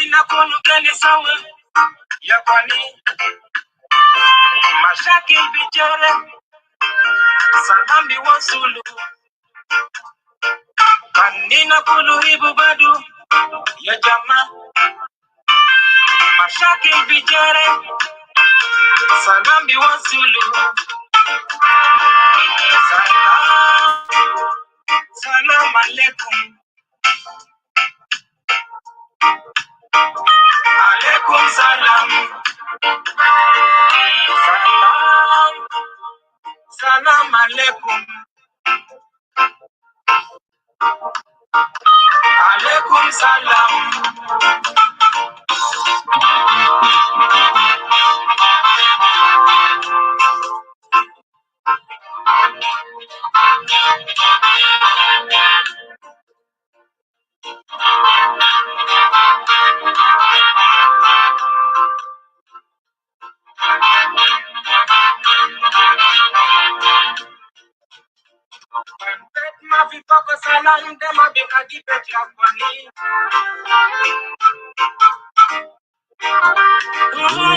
Kanina kunu gani sawa ya kwani mashakil bijare salambi wasulu kanina kulu hibu badu ya jama mashakil bijare salambi wasulu salam alaikum alaikum salam salam alaikum alaikum salam Mafi pako salam dema beka dipet ya kwani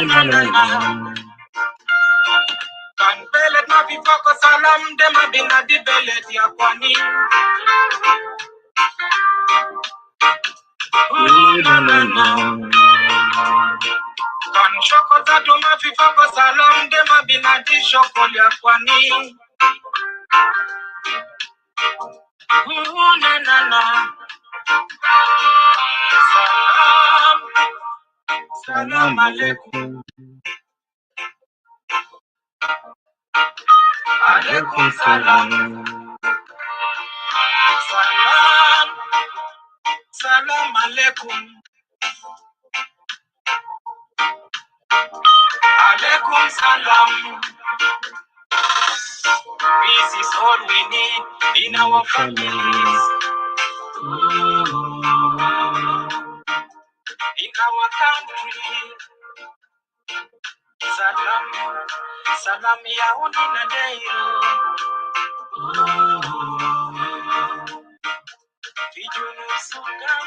na na na kan belet mafi pako salam dema bina di belet ya kwani na na na kan shoko tatu mafi pako salam dema bina di shoko ya kwani na na na salam salam alaikum alaikum salam salam salam alaikum alaikum salam. Peace is all we need in our families, in our country. Salam, salam ya unina deiro. Vijunu Sudan.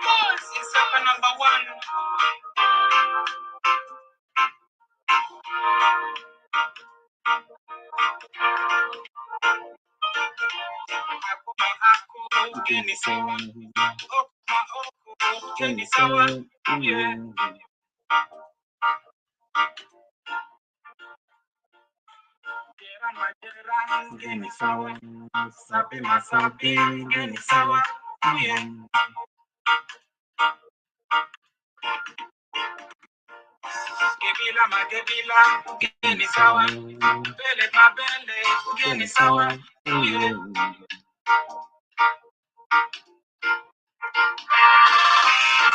Boys is number one. Geni sawa, geni sawa, yeah. Geni sawa, sabi masabi, geni sawa, yeah. Gebila magebila, geni sawa, bele mabele, geni sawa, yeah.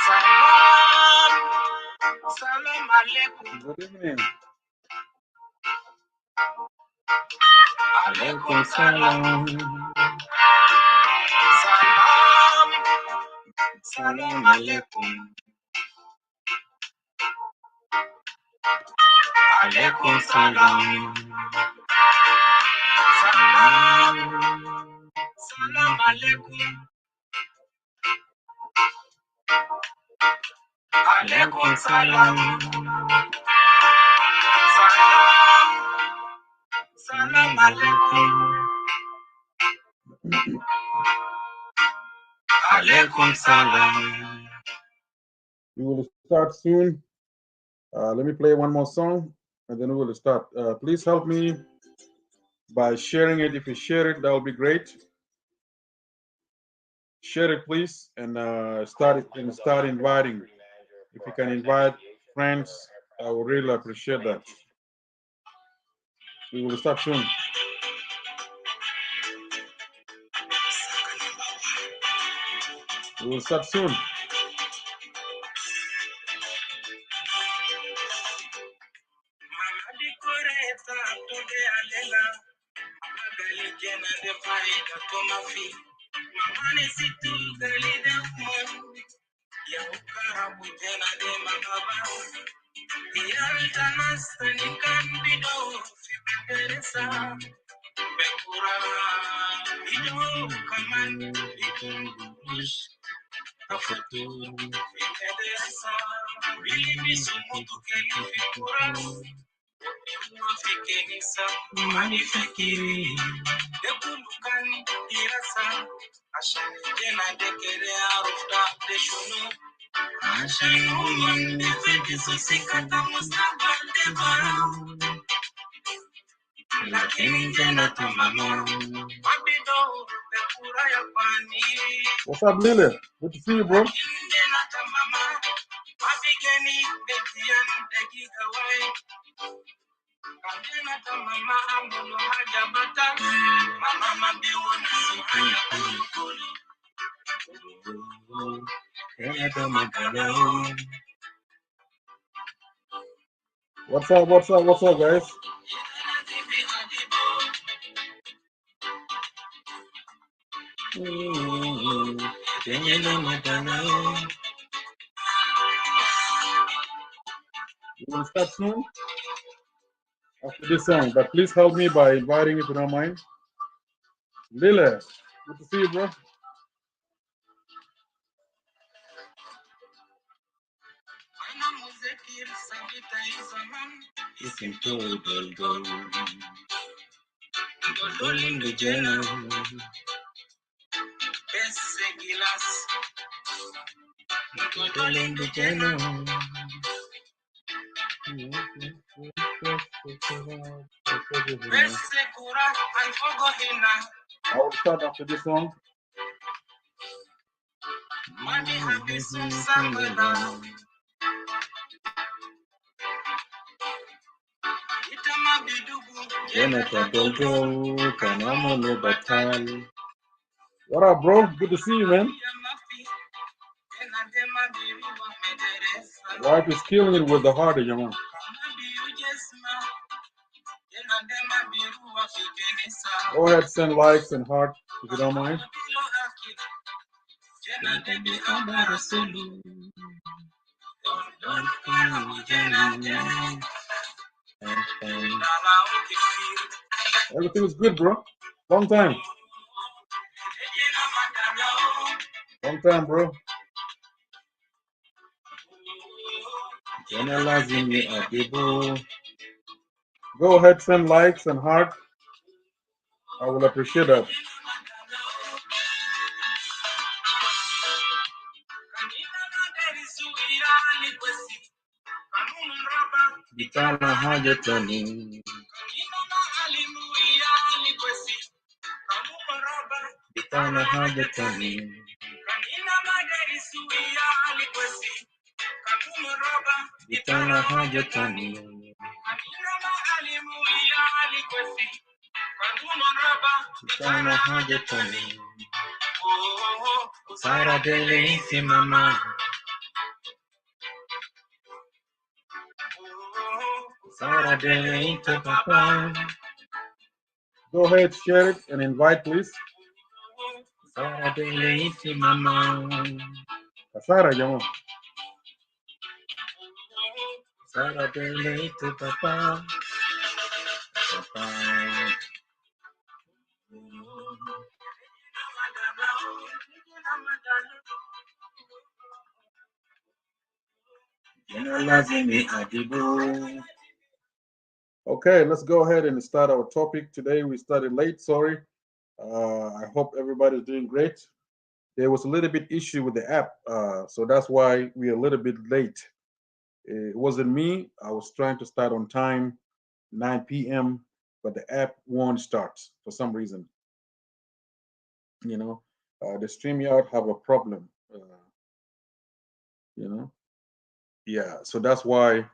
Salam, salam alaikum. Good evening. Alaikum salam. Salam, salam alaikum. Alaikum salam. Salam, salam alaikum. Alaikum salam. Salam, salam alaikum. Alaikum salam. We will start soon. Let me play one more song and then we will start. Please help me by sharing it. If you share it, that will be great. Share it, please, and start inviting. If you can invite friends, I would really appreciate that. We will start soon. We will start soon. ya ukarabu tena de mababa yaltanas nikan bido fiberesa bekura bido kaman bidungush afatu fiberesa bilimi sumutu keli fikura mafikenisa manifikiri dekulukan irasa ashani tena dekere arufta deshuno ashani human defendi sosikata mustabal debara lakini tena tamama mabido bekura ya pani. What's up, Lily? Good to see you, bro. Tena tamama mabigeni bekian degiga wai Kandina tamama amono haja bata mama mabiwona suhaya kulu What's up, guys? You want to start soon? After this song, but please help me by inviting if you don't mind. Lila, good to see you, bro. I will start after this song. What up, bro? Good to see you, man. Wife is killing it with the heart, young. Go ahead, send likes and heart if you don't mind. Everything is good, bro. Long time. Long time, bro. Go ahead, send likes and heart. I will appreciate that. Bitana hajatani. Bitana hajatani. Bitana hajatani. Bitana hajatani. Sara dele simama. Sara dele papa. Go ahead, share it and invite, please. Sara dele mama. Sara, llamo. Sara dele papa. Papa. Okay, let's go ahead and start our topic today. We started late, sorry. I hope everybody's doing great. There was a little bit issue with the app, so that's why we're a little bit late. It wasn't me. I was trying to start on time, 9 p.m., but the app won't start for some reason. You know, the StreamYard have a problem. You know, yeah. So that's why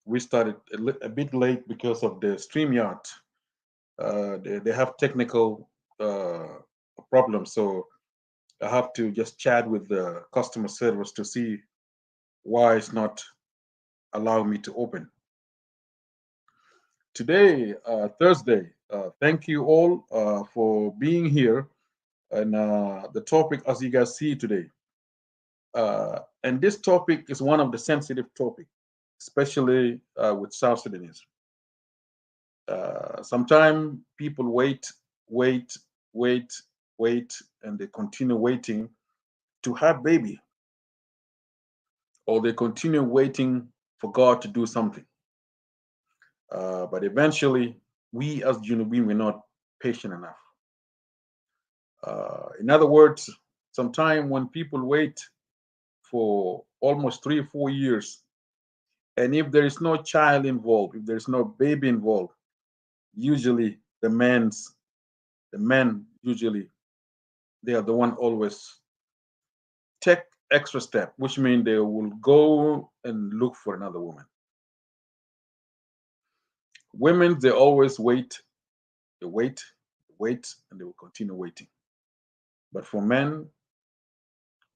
we started a bit late because of the StreamYard. They have technical problems, so I have to just chat with the customer service to see why it's not allowing me to open. Today, Thursday, thank you all for being here. And the topic, as you guys see today, And this topic is one of the sensitive topics, especially with South Sudanese. Sometimes people wait, wait, wait, wait, and they continue waiting to have baby, or they continue waiting for God to do something. But eventually, we as Junubin, we're not patient enough. In other words, sometimes when people wait for almost 3 or 4 years, and if there is no child involved, if there's no baby involved, usually the men usually they are the one always take extra step, which means they will go and look for another woman. Women, they always wait, they wait, wait, and they will continue waiting. But for men,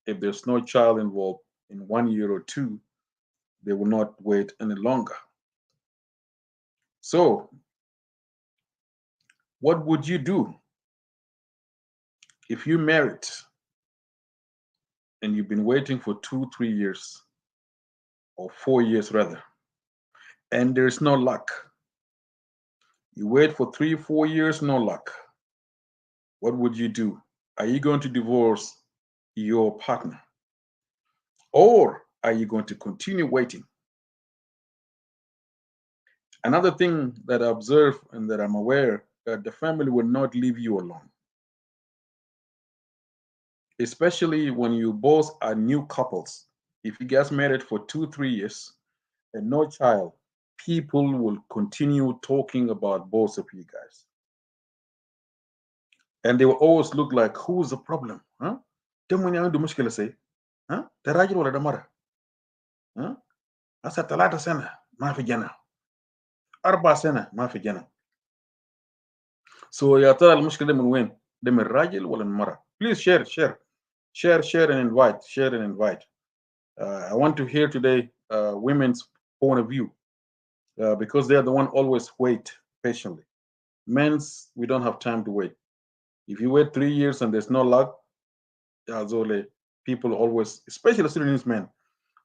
if there's no child involved in 1 year or two, they will not wait any longer. So, what would you do if you married and you've been waiting for 2, 3 years or 4 years rather, and there's no luck? You wait for 3, 4 years, no luck. What would you do? Are you going to divorce your partner? Or are you going to continue waiting? Another thing that I observe and that I'm aware that the family will not leave you alone. Especially when you both are new couples. If you get married for 2, 3 years and no child, people will continue talking about both of you guys. And they will always look like, who's the problem? Huh? Dem wani عنده مشكلة say? Huh? ده راجل ولا ده مرة؟ Huh? هسه 3 سنة ما في جنة. 4 سنة ما في جنة. So يا ترى المشكلة ده من وين؟ ده من الراجل ولا من المرة؟ Please share and invite. I want to hear today women's point of view because they are the one always wait patiently. Men's, we don't have time to wait. If you wait 3 years and there's no luck, people always, especially Sudanese men,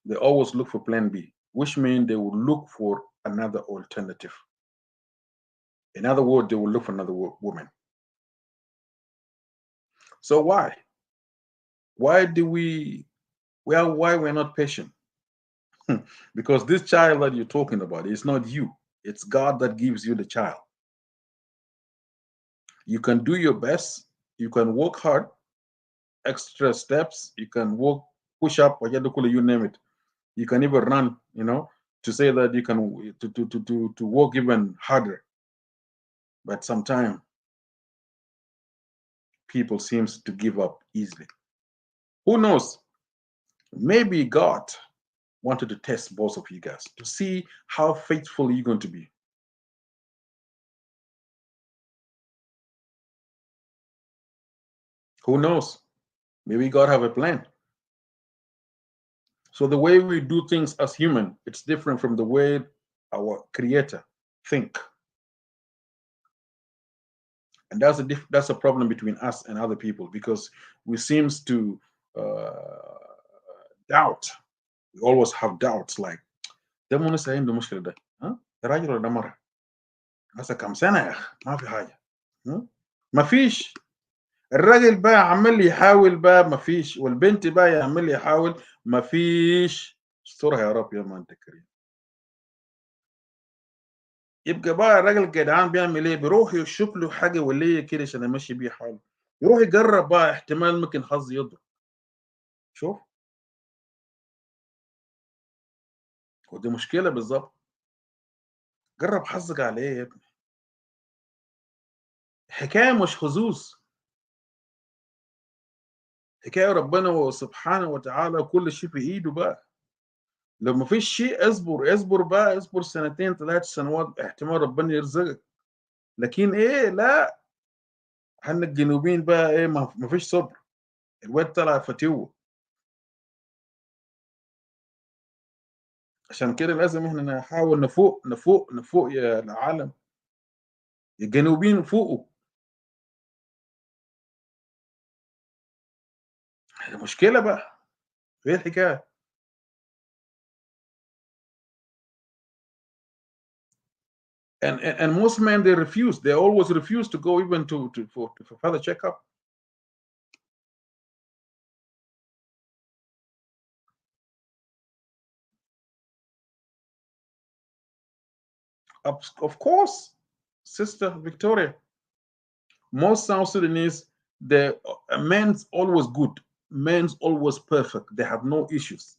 they always look for plan B, which means they will look for another alternative. In other words, they will look for another woman. So why? Why we're not patient? Because this child that you're talking about is not you. It's God that gives you the child. You can do your best. You can work hard, extra steps. You can work, push up, you name it. You can even run, to say that you can to work even harder. But sometimes people seems to give up easily. Who knows? Maybe God wanted to test both of you guys to see how faithful you're going to be. Who knows? Maybe God have a plan. So the way we do things as human, it's different from the way our Creator think. And that's a problem between us and other people because we seems to doubt. We always have doubts like, ده مو لسه عنده مشكلة ده، ها؟ ده راجل ولا ده مرة؟ هسه كم سنة يا أخي؟ ما في حاجة. ما فيش. الراجل بقى عمال يحاول بقى ما فيش، والبنت بقى عمال يحاول ما فيش. استرها يا رب يا ما أنت كريم. يبقى بقى الراجل جدعان بيعمل ايه؟ بيروح يشوف له حاجه وليه كده عشان يمشي بيه حاله، يروح يجرب بقى احتمال ممكن حظ يضرب. شوف، ودي مشكله بالظبط. جرب حظك على ايه يا ابني؟ حكايه مش حظوظ، حكايه ربنا سبحانه وتعالى كل شيء في ايده بقى. لو ما فيش شيء اصبر بقى، اصبر 2 3 سنوات احتمال ربنا يرزقك. لكن ايه، لا، احنا الجنوبيين بقى ايه، ما فيش صبر. الواد طلع فتوه. عشان كده لازم احنا نحاول نفوق يا العالم. الجنوبيين فوقوا. المشكله بقى في الحكايه. And most men, they refuse. They always refuse to go even for further checkup. Of course, Sister Victoria, most South Sudanese, the men's always good, men's always perfect. They have no issues,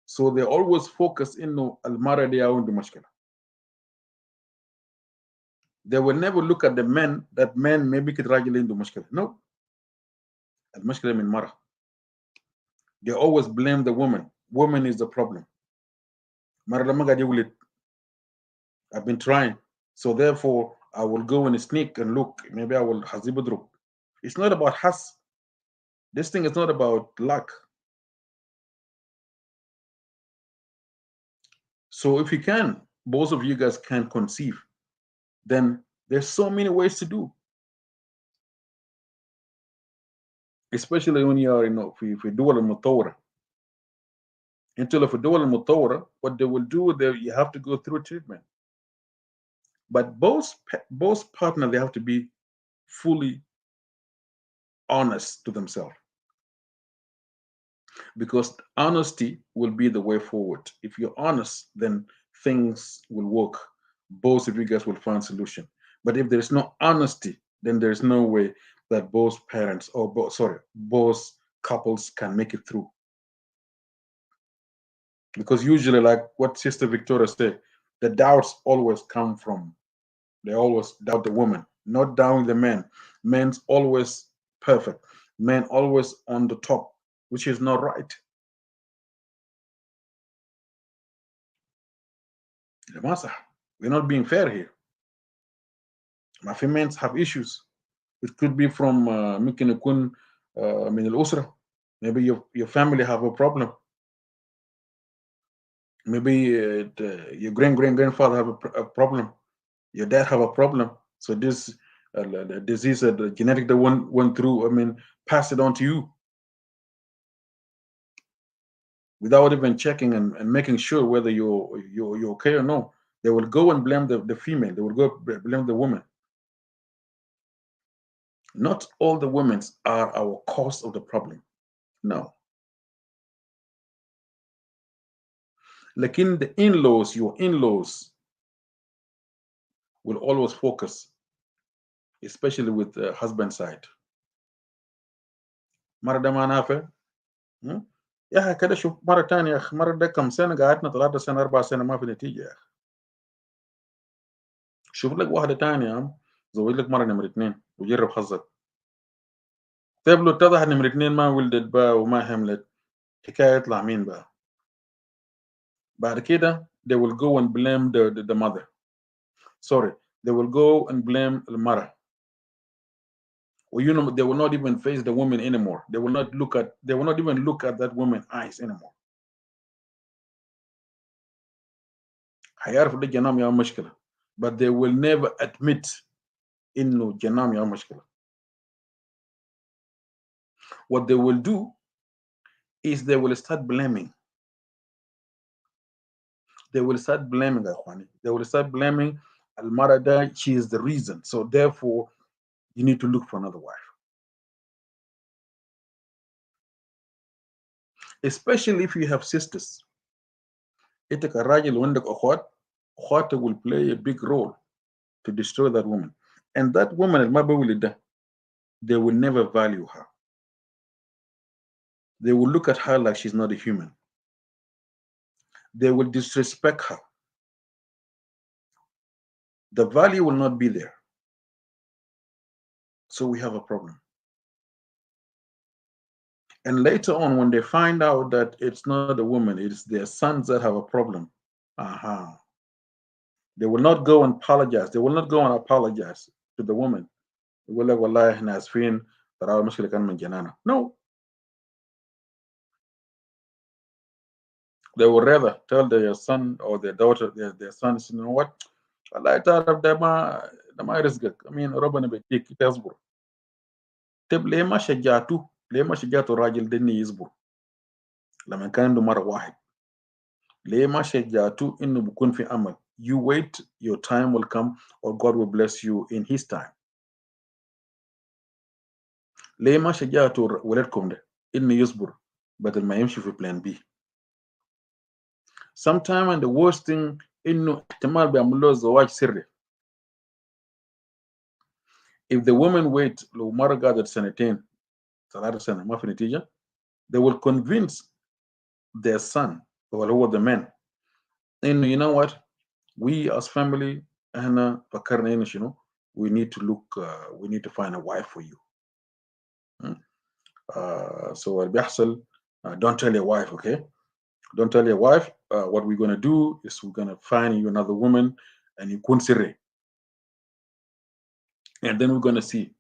so they always focus in المرة دي أو عنده مشكلة. They will never look at the men that men maybe could راجل عنده مشكلة. No, المشكلة من مرة. They always blame the woman. Woman is the problem. مرة لما قاعد يولد, I've been trying, so therefore I will go and sneak and look. Maybe I will حظي بضرب. It's not about has. This thing is not about luck. So if you can, both of you guys can conceive, then there's so many ways to do. Especially when you are, في الدول المتطورة. Until في الدول المتطورة, what they will do, you have to go through treatment. But both partners, they have to be fully honest to themselves. Because honesty will be the way forward. If you're honest, then things will work. Both of you guys will find solution. But if there's no honesty, then there's no way that both parents or both couples can make it through. Because usually, like what Sister Victoria said, the doubts always come from, they always doubt the woman, not doubting the man. Men's always perfect. Men always on the top, which is not right. We're not being fair here. My females have issues. It could be from ممكن يكون من الأسرة. Maybe your family have a problem. Maybe your grandfather have a problem. Your dad have a problem. So this the disease, the genetic that went through, pass it on to you without even checking and making sure whether you're okay or no. They will go and blame the female. They will go blame the woman. Not all the women are our cause of the problem. No. Like in the in-laws, your in-laws will always focus, especially with the husband side. مرة ده ما نافع. يا أخي كده شوف مرة تانية يا أخي، مرة ده كم سنة قعدنا 3 سنة 4 سنة ما في نتيجة يا أخي. شوف لك واحدة تانية يا عم، زوج لك مرة نمرة 2 وجرب حظك. طيب لو اتضح نمرة 2 ما ولدت بقى وما حملت، حكاية يطلع مين بقى؟ بعد كده they will go and blame the mother. Sorry, they will go and blame المرأة. Or they will not even face the woman anymore. They will not even look at that woman's eyes anymore. هيعرفوا ده جنام يا مشكلة. But they will never admit إنه جنام يا مشكلة. What they will do is they will start blaming. They will start blaming أخواني. They will start blaming المرأة ده, she is the reason. So therefore, you need to look for another wife. Especially if you have sisters. إنت كراجل وعندك أخوات, أخواتك will play a big role to destroy that woman. And that woman, they will never value her. They will look at her like she's not a human. They will disrespect her. The value will not be there. So we have a problem. And later on, when they find out that it's not a woman, it's their sons that have a problem, they will not go and apologize. They will not go and apologize to the woman. They will like, wallahi, احنا اسفين ترى المشكلة كان من جنانا. No. They would rather tell their son or their daughter, their sons, you know what? Allah تعرف ده ما رزقك. ربنا بيديك تصبر. طيب ليه ما شجعته؟ ليه ما شجعته الراجل ده انه يصبر؟ لما كان عنده مرة واحد ليه ما شجعته إنه بكون في أمل. You wait, your time will come or God will bless you in his time. ليه ما شجعته ولدكم ده إنه يصبر بدل ما يمشي في plan B. Sometimes the worst thing إنه احتمال بيعمل له زواج سري. If the woman wait لو مرة قعدت سنتين 3 سنة ما في نتيجة, they will convince their son اللي هو the man إنه you know what, we as family احنا فكرنا إنه شنو, we need to look, we need to find a wife for you. So اللي بيحصل, don't tell your wife, okay? Don't tell your wife. What we're gonna do is we're gonna find you another woman and يكون سري. And then we're gonna see.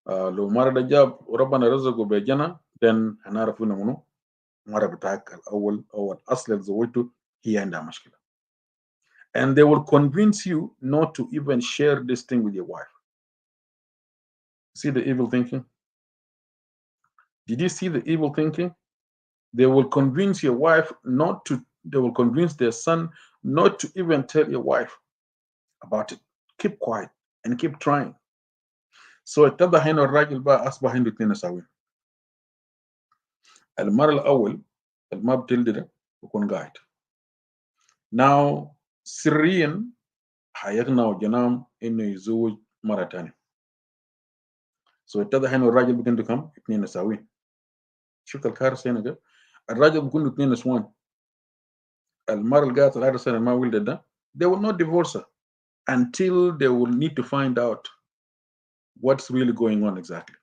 لو مرة ده جاب وربنا رزقه بجنة, then هنعرف إنه منو مرة بتاعك الأول أو الأصل اللي زوجته هي عندها مشكلة. And they will convince you not to even share this thing with your wife. See the evil thinking? Did you see the evil thinking? They will convince your wife not to, they will convince their son not to even tell your wife about it. Keep quiet and keep trying. So اتضح هنا الراجل بقى أصبح عنده 2 نساوين. المرة الأول ما بتلد ده بكون قاعد. Now سريا هيقنع جنام إنه يزوج مرة تانية. So اتضح هنا الراجل بيكون عنده كم؟ 2 نساوين. شفت الكارثة هنا كده؟ الراجل بيكون له 2 نسوان. المرة اللي قاعدة 3 سنة ما ولدت ده, they will not divorce her until they will need to find out what's really going on exactly.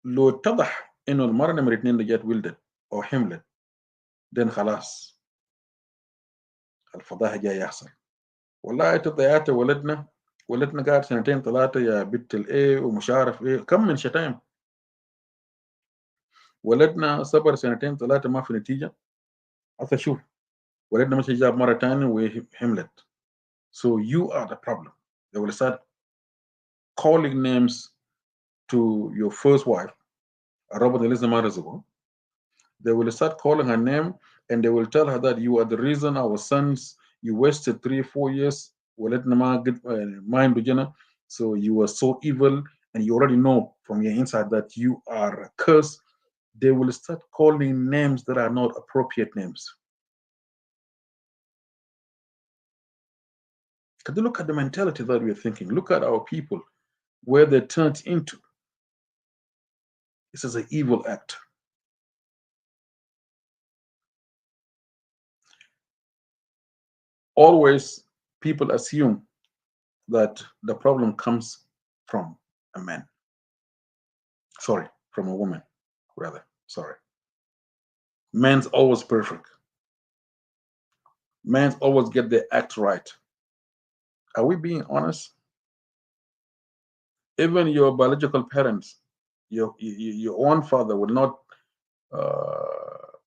لو اتضح إنه المرة نمرة 2 اللي جات ولدت أو حملت, then خلاص الفضاحة جاي يحصل. والله أنت ضيعت ولدنا قاعد 2 3 يا بنت الإيه ومش عارف إيه, كم من شتايم. ولدنا صبر 2 3 ما في نتيجة. هسه شوف ولدنا مش جاب مرة تانية وحملت. So you are the problem. They will start calling names to your first wife. Robert Elizabeth. They will start calling her name and they will tell her that you are the reason our sons, you wasted 3 4 years. So you were so evil and you already know from your inside that you are a curse. They will start calling names that are not appropriate names. Can you look at the mentality that we're thinking? Look at our people, where they turned into. This is an evil act. Always people assume that the problem comes from a man. Sorry, from a woman, rather. Sorry. Men's always perfect. Men's always get their act right. Are we being honest? Even your biological parents, your own father will not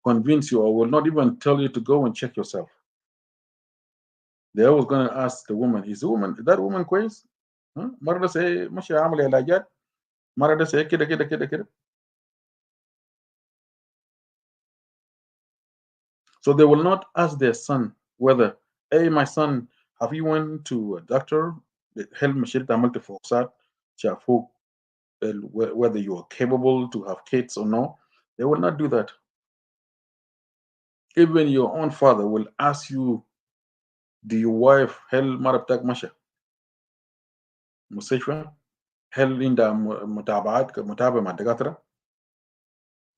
convince you or will not even tell you to go and check yourself. They're always going to ask the woman, is that woman كويس؟ مرة ده سي مش عامل علاجات، مرة ده سي كده كده كده كده. So they will not ask their son whether, hey, my son, have you went to a doctor? هل مشيت عملت فحوصات شافوك whether you are capable to have kids or no? They will not do that. Even your own father will ask you, do your wife هل مرة بتاعك مشى مستشفى؟ هل عندها متابعة مع الدكاترة؟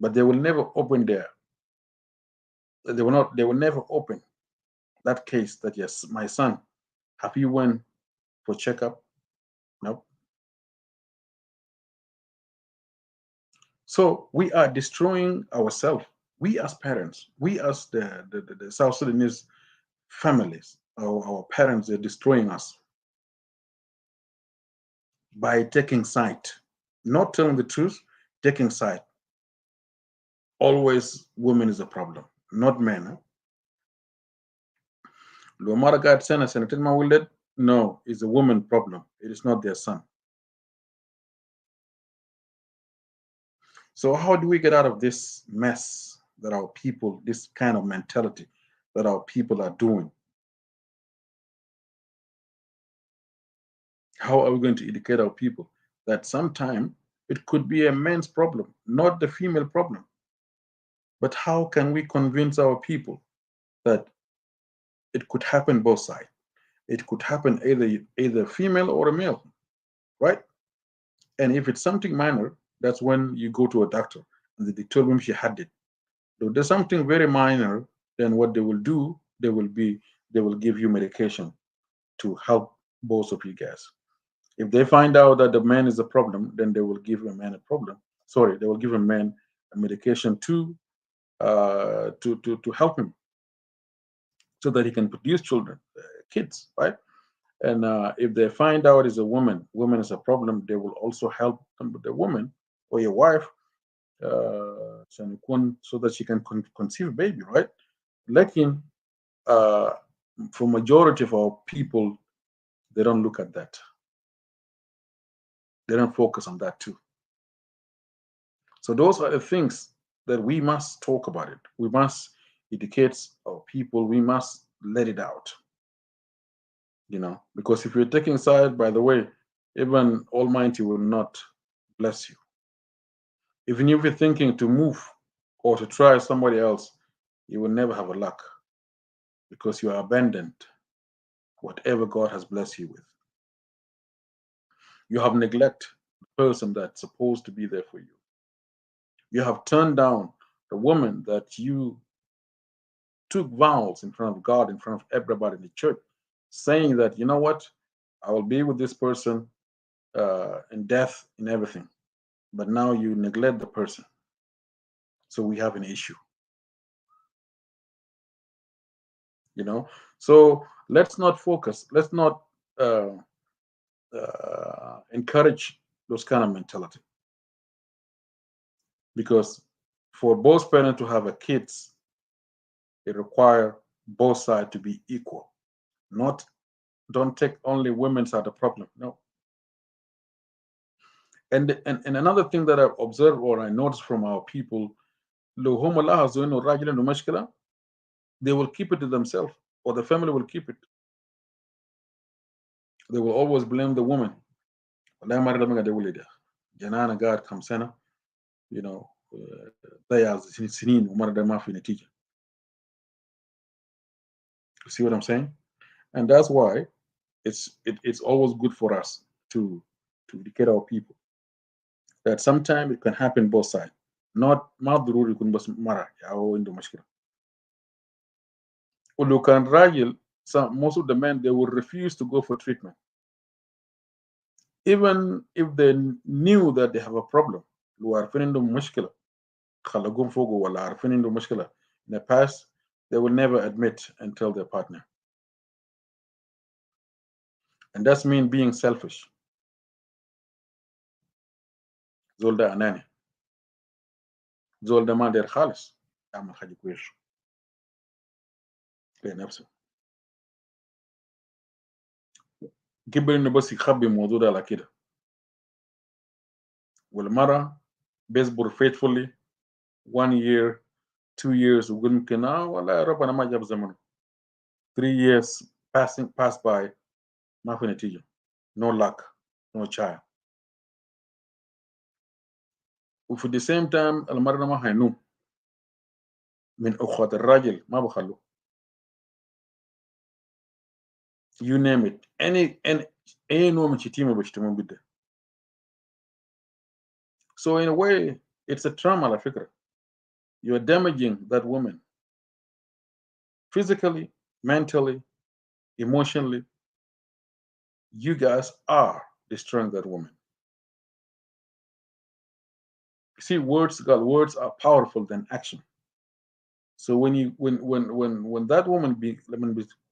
But they will never open they will never open that case that, yes, my son, have you went for checkup? No. So we are destroying ourselves. We as parents, we as the South Sudanese families, our parents, they're destroying us by taking side, not telling the truth, taking side. Always women is a problem, not men. Lomara got Senator Mawiled, no, it's a woman problem. It is not their son. So how do we get out of this mess? that our people, this kind of mentality that our people are doing? How are we going to educate our people that sometime it could be a man's problem, not the female problem? But how can we convince our people that it could happen both sides? It could happen either female or a male, right? And if it's something minor, that's when you go to a doctor and they determine she had it. If there's something very minor, then what they will do, they will give you medication to help both of you guys. If they find out that the man is a problem, then they will give a man a problem. Sorry, they will give a man a medication to help him so that he can produce children, kids, right? And if they find out is a woman is a problem, they will also help the woman or your wife so that she can conceive a baby, right? Like uh, for majority of our people, they don't look at that. They don't focus on that too. So those are the things that we must talk about it. We must educate our people. We must let it out, because if you're taking side, by the way, even Almighty will not bless you. Even if you're thinking to move or to try somebody else, you will never have a luck because you are abandoned whatever God has blessed you with. You have neglected the person that's supposed to be there for you. You have turned down the woman that you took vows in front of God, in front of everybody in the church, saying that, you know what, I will be with this person in death, in everything. But now you neglect the person. So we have an issue. So let's not focus. Let's not uh, encourage those kind of mentality. Because for both parents to have a kids, it requires both sides to be equal. Not don't take only women's side the problem. No. And another thing that I've observed or I noticed from our people, لو هم لاحظوا انه الراجل عنده مشكله, they will keep it to themselves or the family will keep it. They will always blame the woman. والله ما لما قاعد يقول لي ده جنانا قاعد كم سنه ضيع سنين ومره ده ما في نتيجه. You see what I'm saying? And that's why it's always good for us to educate our people that sometimes it can happen both sides. Not ما ضروري يكون بس مرة أو عنده مشكلة. ولو كان راجل, most of the men they will refuse to go for treatment, even if they knew that they have a problem. لو عارفين عندهم مشكلة خلقوهم فوقه ولا عارفين عندهم مشكلة in the past, they will never admit and tell their partner. And that's mean being selfish. زول ده أناني. زول ده ما داير خالص يعمل حاجة كويسة لنفسه. قبل إنه بس يخبي الموضوع ده على كده. والمرة بيصبر faithfully 1 year 2 years ويقول يمكن والله يا رب أنا ما جاب زمنه. 3 years pass by ما في نتيجة. No luck, no child. وفي the same time المرة ده ما هينوم من أخوات الراجل ما بخلوه. You name it. أي نوع من شتيمة بيشتمون بده. So in a way, it's a trauma على فكرة. You're damaging that woman. Physically, mentally, emotionally. You guys are destroying that woman. See, words are powerful than action. So when that woman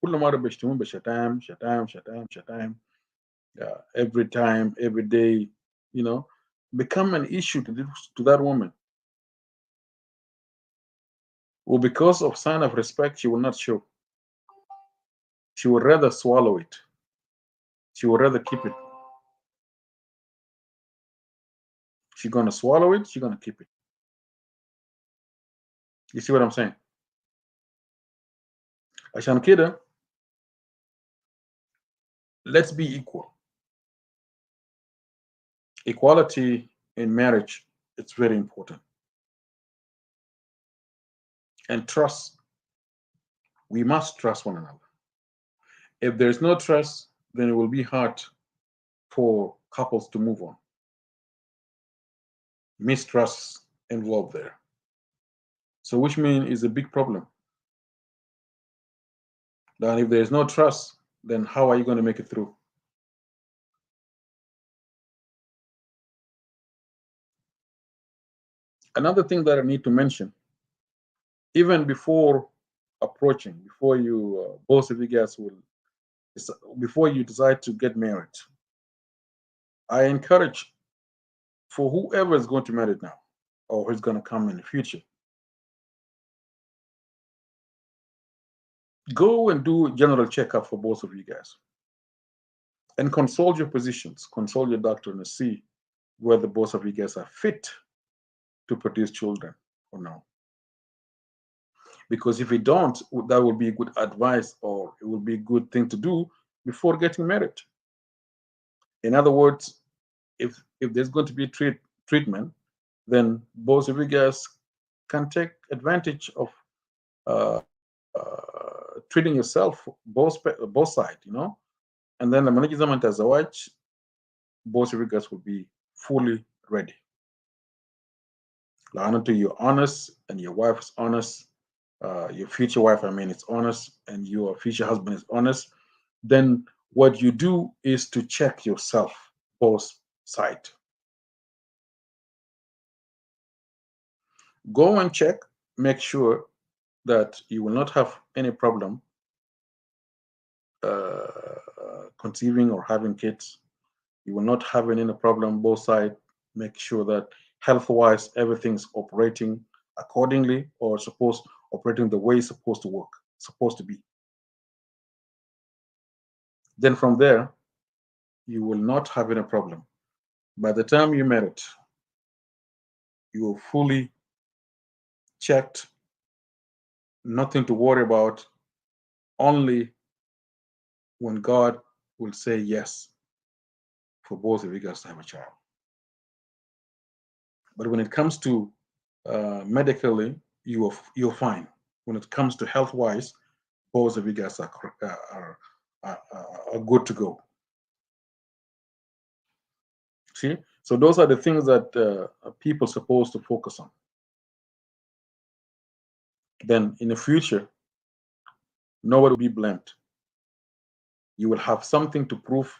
كل مرة بيشتمون بشتام شتام شتام شتام every time, every day, become an issue to that woman. Well, because of sign of respect, she will not show. She would rather swallow it. She would rather keep it. She's gonna swallow it, she's gonna keep it. You see what I'm saying? عشان كده let's be equal. Equality in marriage, it's very important. And trust, we must trust one another. If there's no trust, then it will be hard for couples to move on. Mistrust involved there. So which means is a big problem. Then if there's no trust, then how are you going to make it through? Another thing that I need to mention, even before approaching, before you, both of you guys will, before you decide to get married, I encourage for whoever is going to marry now or who's going to come in the future, go and do a general checkup for both of you guys and consult your physicians, consult your doctor, and see whether both of you guys are fit to produce children or no. Because if you don't, that will be good advice or it will be a good thing to do before getting married. In other words, if there's going to be treatment, then both of you guys can take advantage of treating yourself both sides, and then the management as a watch, both of you guys will be fully ready. Until you're honest and your wife is honest, your future wife, I mean, is honest, and your future husband is honest, then what you do is to check yourself, both sides. Go and check, make sure that you will not have any problem conceiving or having kids. You will not have any problem both sides. Make sure that health-wise everything's operating accordingly or operating the way it's supposed to work, supposed to be. Then from there, you will not have any problem. By the time you married, you are fully checked, nothing to worry about, only when God will say yes for both of you guys to have a child. But when it comes to medically, you're fine. When it comes to health-wise, both of you guys are good to go. See, so those are the things that people are supposed to focus on. Then in the future, nobody will be blamed. You will have something to prove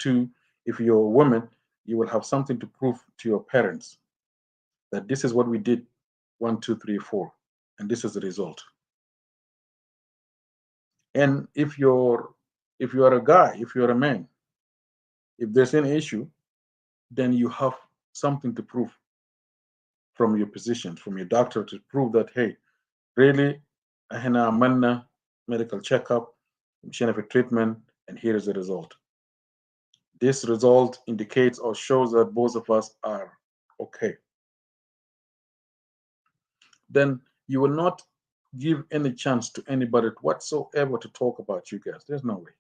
to, if you're a woman, you will have something to prove to your parents that this is what we did, 1, 2, 3, 4, and this is the result. And if you are a guy, if you're a man, if there's an issue, then you have something to prove from your physician, from your doctor, to prove that, hey, really, ahina manna medical checkup, machine for treatment, and here is the result. This result indicates or shows that both of us are okay. Then you will not give any chance to anybody whatsoever to talk about you guys. There's no way.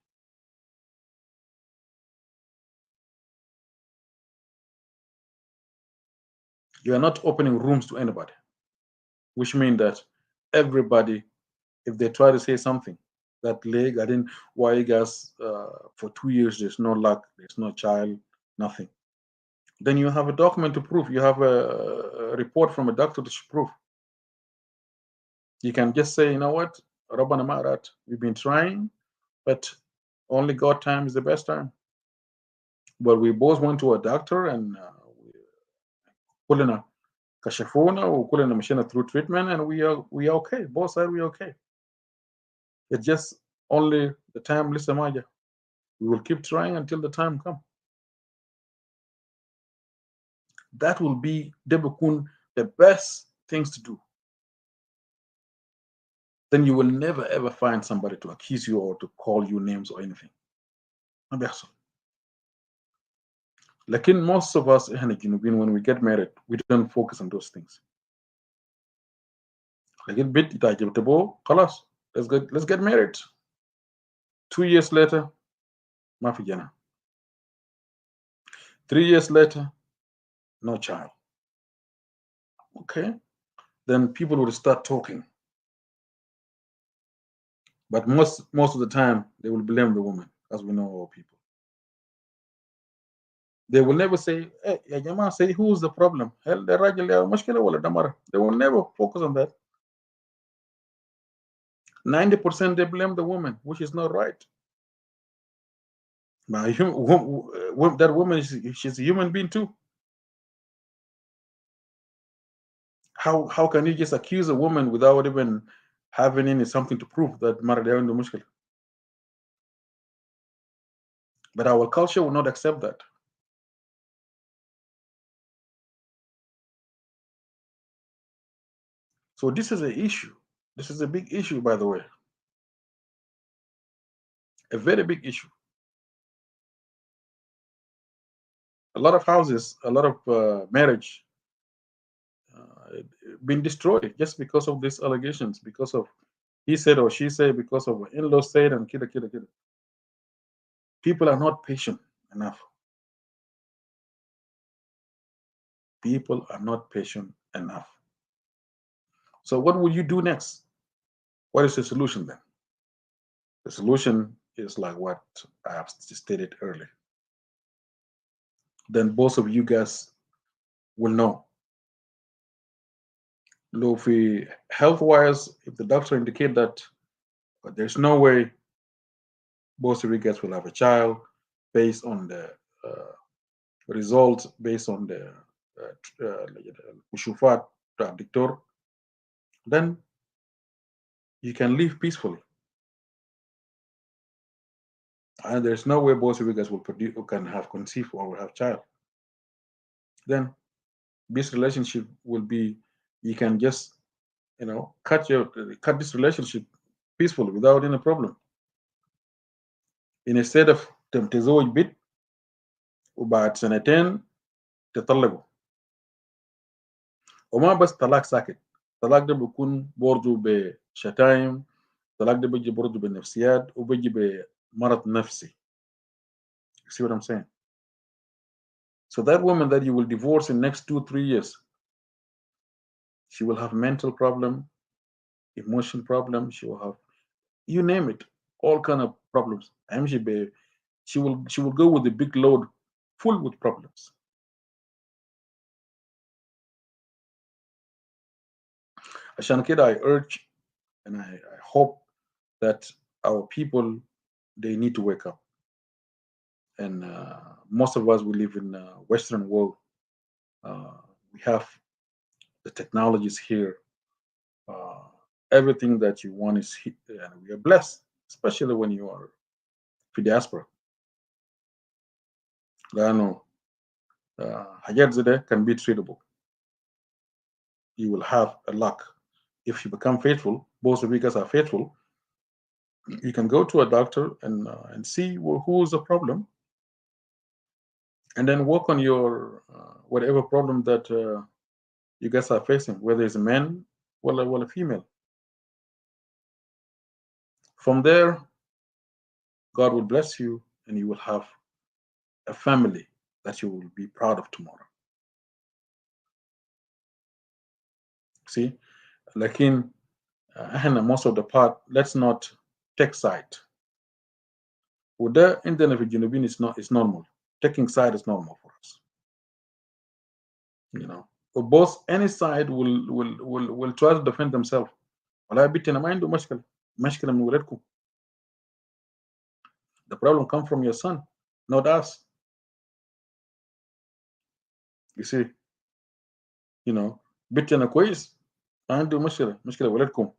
You are not opening rooms to anybody, which means that everybody, if they try to say something, that leg, I didn't, why you guys, for 2 years, there's no luck, there's no child, nothing. Then you have a document to prove. You have a report from a doctor to prove. You can just say, you know what, Rabbana Marat, we've been trying, but only God time is the best time. But we both went to a doctor and كلنا كشفونا وكلنا مشينا through treatment and we are okay. Both sides we are okay. It's just only the time لسه ما جا. We will keep trying until the time comes. That will be the best things to do. Then you will never ever find somebody to accuse you or to call you names or anything. ما بيحصل. لكن most of us when we get married, we don't focus on those things. لقيت بنت تعجبت ابوه خلاص let's get married. 2 years later ما في جنة. 3 years later no child. Okay, then people will start talking, but most of the time they will blame the woman, as we know all people. They will never say, hey, يا جماعة, say who's the problem. هل ده الراجل له مشكلة ولا ده مرة? They will never focus on that. 90% they blame the woman, which is not right. That woman, she's a human being too. How can you just accuse a woman without even having any something to prove that مرة ده عنده مشكلة? But our culture will not accept that. So this is an issue. This is a big issue, by the way. A very big issue. A lot of houses, a lot of marriage been destroyed just because of these allegations, because of he said or she said, because of in-laws said, and kida. People are not patient enough. People are not patient enough. So what will you do next? What is the solution then? The solution is like what I have stated earlier. Then both of you guys will know. Lofi, health-wise, if the doctor indicate that there's no way both of you guys will have a child based on the results, based on the ushufat doctor, then you can live peacefully. And there's no way both of you guys will produce or can have conceive or will have child. Then this relationship will be, you can just cut this relationship peacefully without any problem. Instead of تزوج بيت وبعد سنتين تطلقوا. وما بس طلاق ساكت، الطلاق ده بيكون برضه بشتايم، الطلاق ده بيجي برضه بنفسيات وبيجي بمرض نفسي. You see what I'm saying? So that woman that you will divorce in next 2-3 years, she will have mental problem, emotional problem, she will have, you name it, all kind of problems. She will go with a big load full with problems. عشان كده I urge and I hope that our people, they need to wake up. And most of us, we live in the Western world. We have the technologies here. Everything that you want is here, and we are blessed, especially when you are في diaspora. لأنه حاجات زي ده can be treatable. You will have a luck. If you become faithful, both of you guys are faithful, you can go to a doctor and see who is the problem, and then work on your whatever problem that you guys are facing, whether it's a man or a female. From there, God will bless you, and you will have a family that you will be proud of tomorrow. See, like in most of the part, let's not take side. وده عندنا في الجنوبين is normal. Taking side is normal for us. Both any side will try to defend themselves. والله بنتي أنا ما عنده مشكلة من ولادكم. The problem comes from your son, not us. You see, بنتي أنا كويس ما عنده مشكلة ولادكم.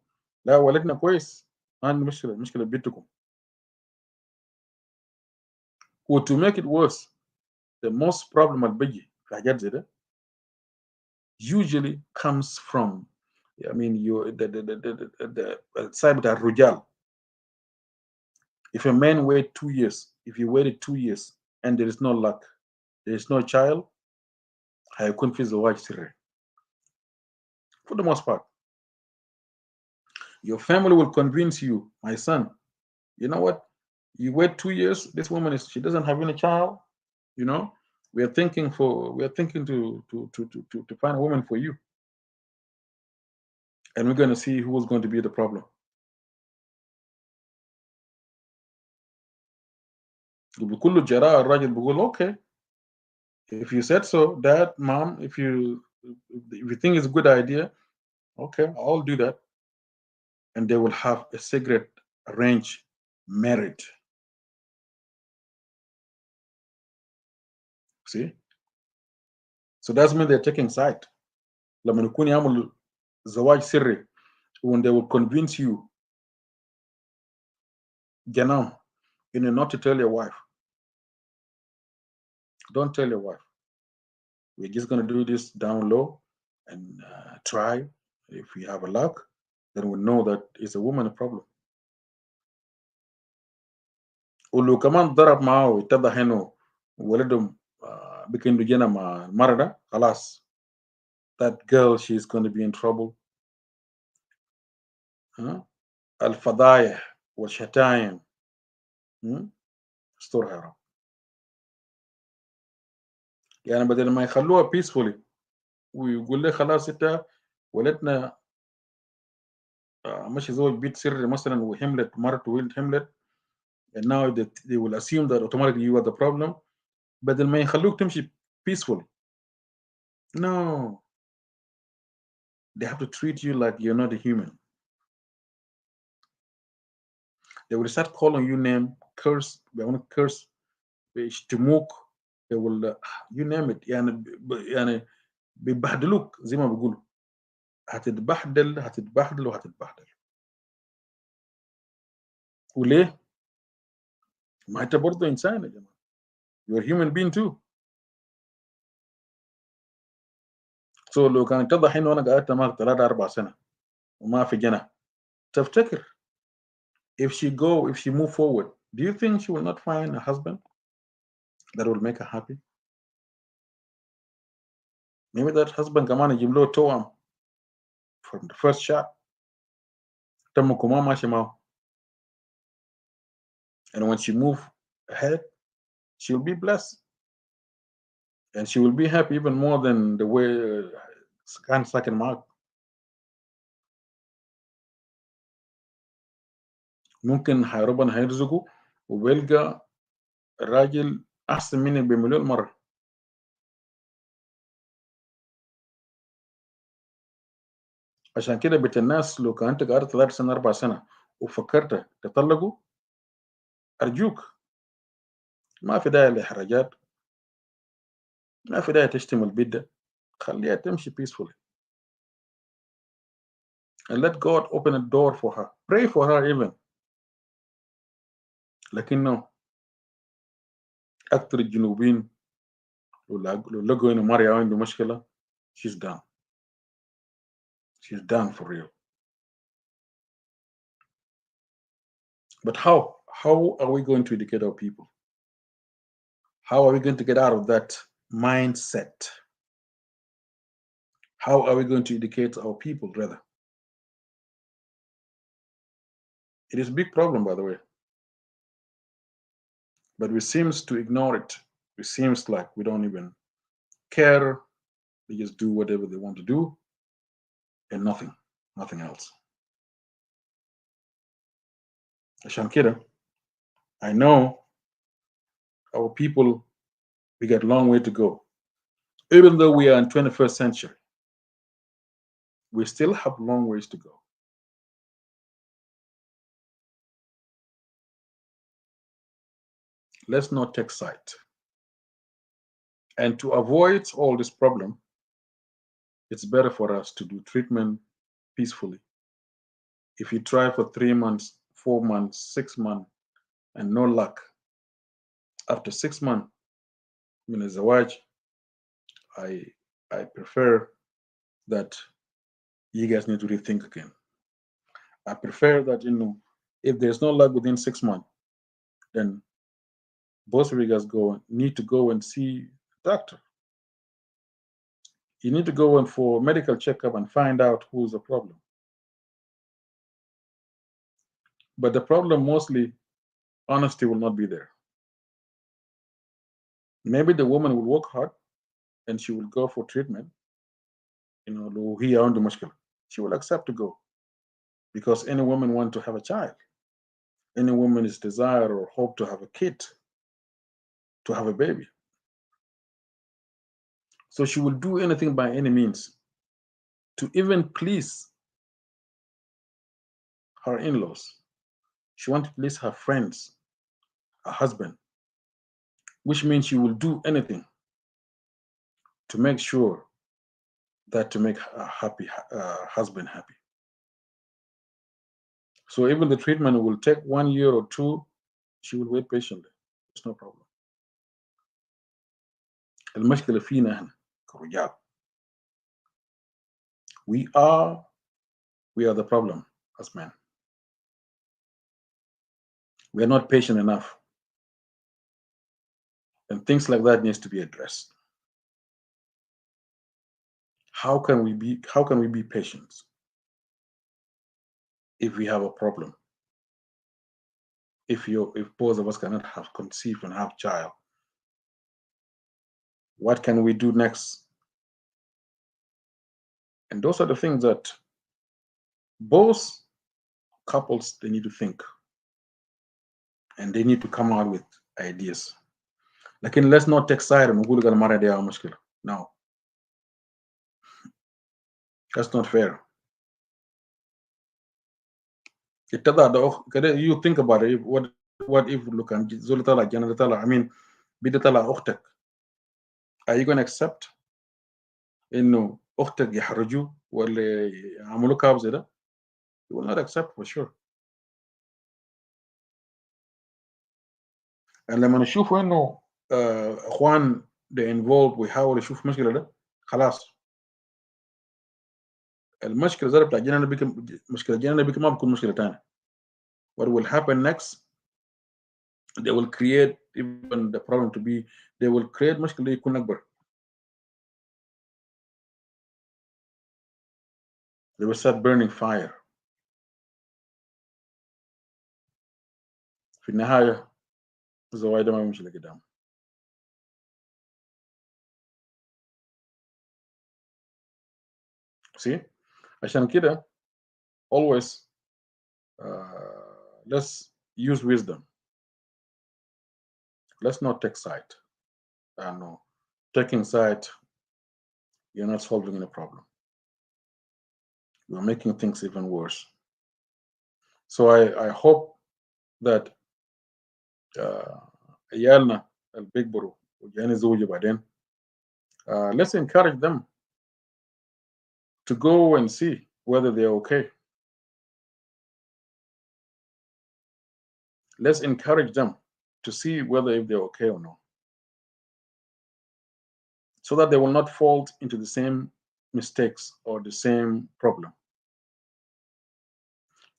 لا ولدنا كويس ما عنده مشكلة بنتكم. Or to make it worse, the most problem اللي بيجي في حاجات زي ده usually comes from, the side بتاع الرجال. If a man wait 2 years, if you waited 2 years and there is no luck, there is no child, هيكون في زواج سري for the most part. Your family will convince you, my son, you know what? You wait 2 years, this woman she doesn't have any child, you know. We are thinking to find a woman for you. And we're gonna see who's going to be the problem. بكل جراءة الراجل بيقول okay, if you said so, dad, mom, if you think it's a good idea, okay, I'll do that. And they will have a cigarette arranged marriage. See? So that's mean they're taking side. لما يكون يعمل زواج سري, when they will convince you, Janam, not to tell your wife. Don't tell your wife. We're just going to do this down low and try. If we have a luck, then we know that it's a woman problem. ولو كمان ضرب معاه واتضح انه ولدهم بكن جينا مع مرضى خلاص, that girl, she's going to be in trouble. الفضايح والشتايم استرها يا رب. يعني بدل ما يخلوها peacefully ويقول لي خلاص انت ولدنا مش زوج بيت سري مثلا وحملت مرته وولد حملت, and now they will assume that automatically you are the problem. بدل ما يخلوك تمشي peacefully. No. They have to treat you like you're not a human. They will start calling you name, curse, they want to curse, يشتموك, they will you name it. يعني بيبهدلوك زي ما بيقولوا. هتتبهدل هتتبهدل وهتتبهدل. وليه؟ ما انت برضه انسان يا جماعه. You're a human being too. So لو كان اتضح انه انا قعدت معك 3-4 سنه وما في جنى, تفتكر if she move forward, do you think she will not find a husband that will make her happy? Maybe that husband كمان يجيب له توأم from the first shot. تمكم ما ماشي معه. And when she move ahead, she'll be blessed. And she will be happy even more than the way كان ساكن معك. ممكن ربنا هيرزقه وبيلقى الراجل أحسن منك بمليون مرة. عشان كده بيت الناس لو كنت قعدت 3 سنة 4 سنة وفكرت تطلقوا, أرجوك ما في داعي لإحراجات, ما في داعي تشتم البيت ده, خليها تمشي peacefully. And let God open a door for her. Pray for her even. لكنه أكثر الجنوبيين لو لقوا إنه مريم عنده مشكلة, she's done. She's done for real. But how? How are we going to educate our people? How are we going to get out of that mindset? How are we going to educate our people, rather? It is a big problem, by the way. But we seems to ignore it. It seems like we don't even care. They just do whatever they want to do and nothing else. عشان كده, I know our people, we got a long way to go. Even though we are in 21st century, we still have long ways to go. Let's not take sight. And to avoid all this problem, it's better for us to do treatment peacefully. If you try for 3 months, 4 months, 6 months, and no luck, after 6 months, من الزواج, I prefer that you guys need to rethink again. I prefer that, if there's no luck within 6 months, then both of you guys need to go and see a doctor. You need to go in for medical checkup and find out who's the problem. But the problem mostly, honesty will not be there. Maybe the woman will work hard and she will go for treatment. لو هي عنده مشكلة, she will accept to go, because any woman want to have a child. Any woman is desire or hope to have a kid, to have a baby. So she will do anything by any means to even please her in-laws. She wants to please her friends, her husband, which means she will do anything to make sure that to make her happy husband happy. So even the treatment will take 1 year or 2, she will wait patiently. It's no problem. المشكلة فينا احنا كرجال. We are the problem as men. We are not patient enough. And things like that needs to be addressed. How can we be patient if we have a problem? If both of us cannot have conceived and have child, what can we do next? And those are the things that both couples, they need to think, and they need to come out with ideas. Let's not take side and نقول قال مرة دي مشكلة. No, that's not fair. You think about it. What if look and I mean بدي أختك, are you going to accept إنه أختك يحرجوا ولا يعملوا كاب زي ده? You will not accept for sure. And لما نشوف إنه إخوان they involved ويحاول يشوف مشكلة ده, خلاص المشكلة زي بتاع جنانا مشكلة جنانا ما بتكون مشكلة تانية. What will happen next? They will create even the problem to be, they will create مشكلة يكون أكبر. They will start burning fire. في النهاية الزواج ده ما بيمشي لقدام. See? عشان كده always let's use wisdom. Let's not take side. No, taking side, you're not solving any problem. You're making things even worse. So I hope that عيالنا اللي بيكبروا وجايين يزوجوا بعدين, let's encourage them to go and see whether they're okay. Let's encourage them to see whether if they're okay or not, so that they will not fall into the same mistakes or the same problem.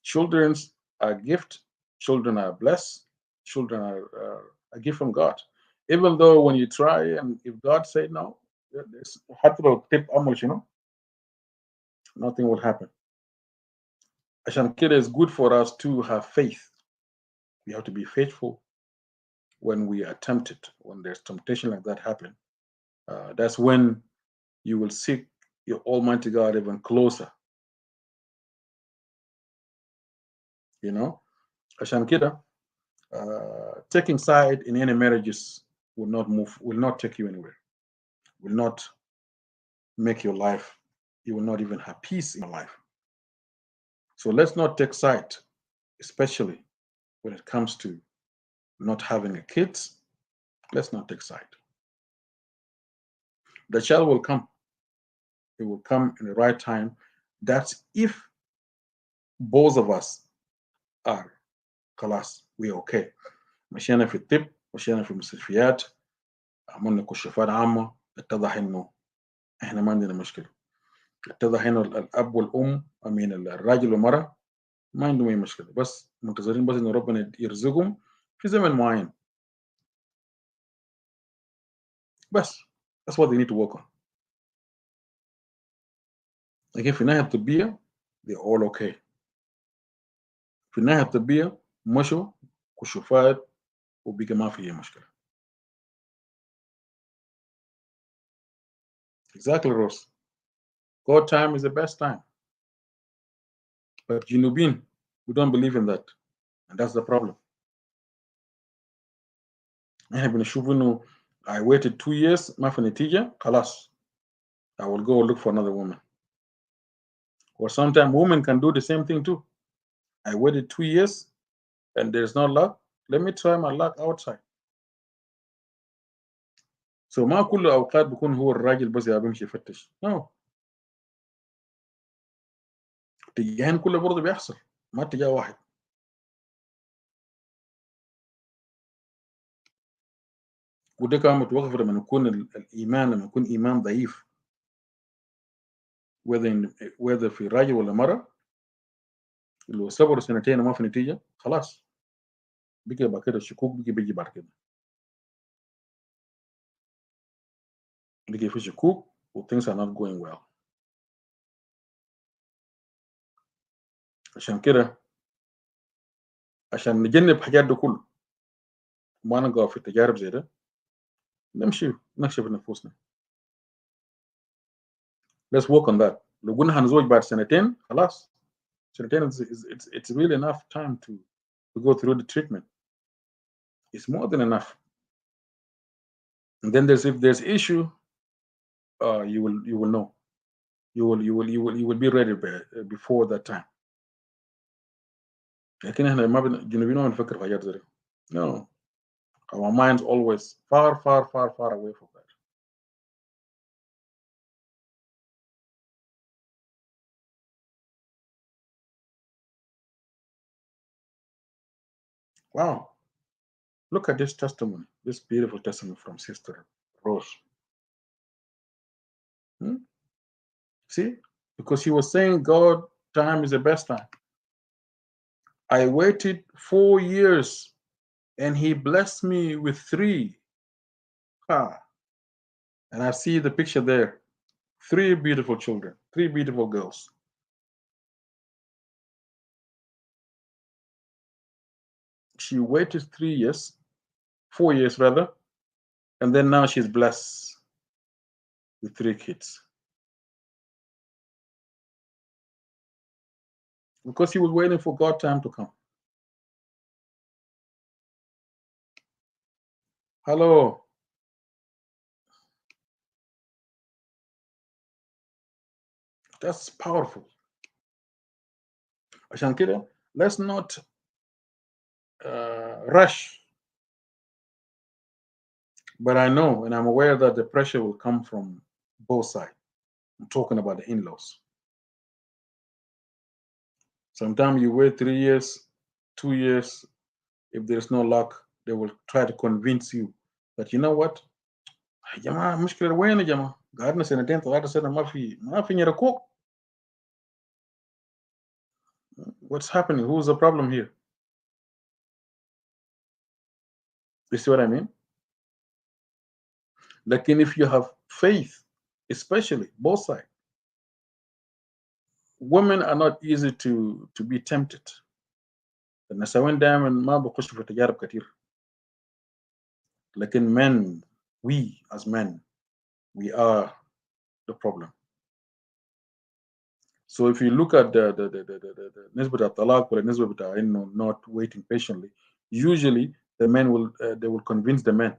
Children are a gift. Children are blessed. Children are a gift from God. Even though when you try and if God said no, there's tip nothing will happen. عشان كده is good for us to have faith. We have to be faithful when we are tempted. When there's temptation like that happen, that's when you will seek your Almighty God even closer. عشان كده taking side in any marriages will not take you anywhere, will not make your life, you will not even have peace in your life. So let's not take side, especially when it comes to not having a kids. Let's not take side. The child will come. It will come in the right time. That's if both of us are خلاص we're okay. مشينا في الطب, مشينا في المستشفيات, عملنا كشوفات عامة, اتضح انه احنا ما عندنا مشكلة. اتضح انه الاب والام الراجل والمرأة ما عندهم اي مشكلة, بس منتظرين بس ان ربنا يرزقهم في زمن معين. بس that's what they need to work on. لكن في الناحية الطبية they're all okay. في الناحية الطبية مشوا كشوفات وبقى ما في أي مشكلة. Exactly, Rose. God time is the best time. But Junubin, we don't believe in that. And that's the problem. احنا بنشوف انه I waited 2 years ما في نتيجة خلاص I will go look for another woman. Or sometimes women can do the same thing too. I waited 2 years and there's no luck. Let me try my luck outside. So ما كل الأوقات بيكون هو الراجل بس بيمشي يفتش. No. اتجاهين كله برضه بيحصل ما اتجاه واحد. وده كان متوقف لما يكون الإيمان لما يكون إيمان ضعيف. whether في راجل ولا مرة لو صبروا سنتين وما في نتيجة خلاص بقى بعد كده الشكوك بيجي بعد كده. بقي في شكوك و things are not going well. عشان كده عشان نجنب حاجات ده كله وما نقع في تجارب زي ده نمشي نكشف نفوسنا. Let's work on that. لو قلنا هنزوج بعد سنتين خلاص سنتين it's really enough time to go through the treatment. It's more than enough. And then if there's issue you will know. You will be ready before that time. لكن احنا ما الجنوبيين ما بنفكر في حاجات زي دي. No. Our minds always far away from that. Wow. Look at this testimony, this beautiful testimony from Sister Rose. See? Because she was saying God time is the best time. I waited 4 years and he blessed me with 3. And I see the picture there. 3 beautiful children, 3 beautiful girls. She waited 3 years, 4 years rather, and then now she's blessed with 3 kids. Because she was waiting for God time to come. Hello. That's powerful. عشان كده let's not rush. But I know and I'm aware that the pressure will come from both sides. I'm talking about the in-laws. Sometimes you wait 3 years, 2 years. If there's no luck, they will try to convince you that you know what? يا جماعة مشكلة وين يا جماعة؟ قعدنا سنتين 3 سنة ما في نركوك. What's happening? Who's the problem here? You see what I mean? Like, if you have faith, especially both sides, women are not easy to be tempted. النسوين دائما ما بخشوا في تجارب كتير. لكن men, we as men, we are the problem. So if you look at the نسبة الطلاق ولا نسبة بتاع إنه not waiting patiently, usually the men will they will convince the men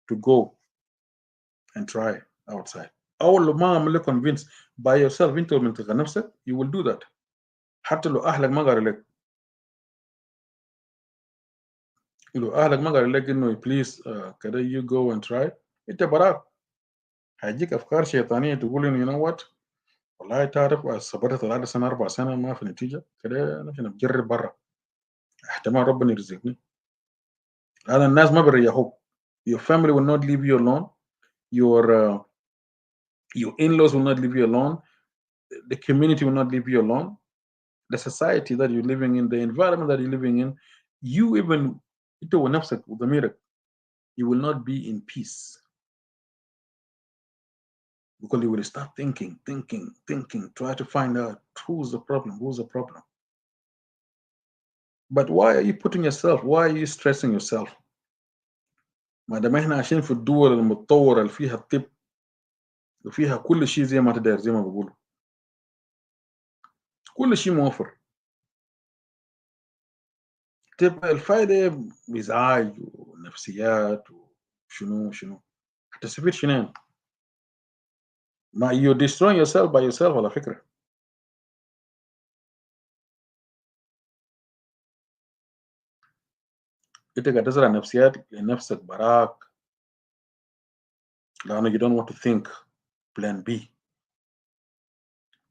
to go and try outside. أول لو ما عمل convince by yourself أنت من تلقى نفسك you will do that. حتى لو أهلك ما قالوا لك. لو أهلك ما قالوا لك إنه please كده you go and try أنت براك. هيجيك أفكار شيطانية تقول إنه you know what والله تعرف صبرت 3 سنة 4 سنة ما في نتيجة كده نحن نجرب برا احتمال ربنا يرزقني. هذا الناس ما بيريحوك. Your family will not leave you alone. Your in-laws will not leave you alone. The community will not leave you alone. The society that you're living in, the environment that you're living in, you even أنت ونفسك وضميرك you will not be in peace. Because you will start thinking, try to find out who's the problem. But why are you putting yourself? Why are you stressing yourself? ما دام احنا عايشين في الدول المتطورة اللي فيها الطب وفيها كل شيء زي ما تدير زي ما بقولوا كل شيء موفر. تبقى الفايدة بإزعاج ونفسيات وشنو هتستفيد شنو؟ ما you're destroying yourself by yourself على فكرة. انت قاعد تزرع نفسيات لنفسك براك لأنه you don't want to think plan B.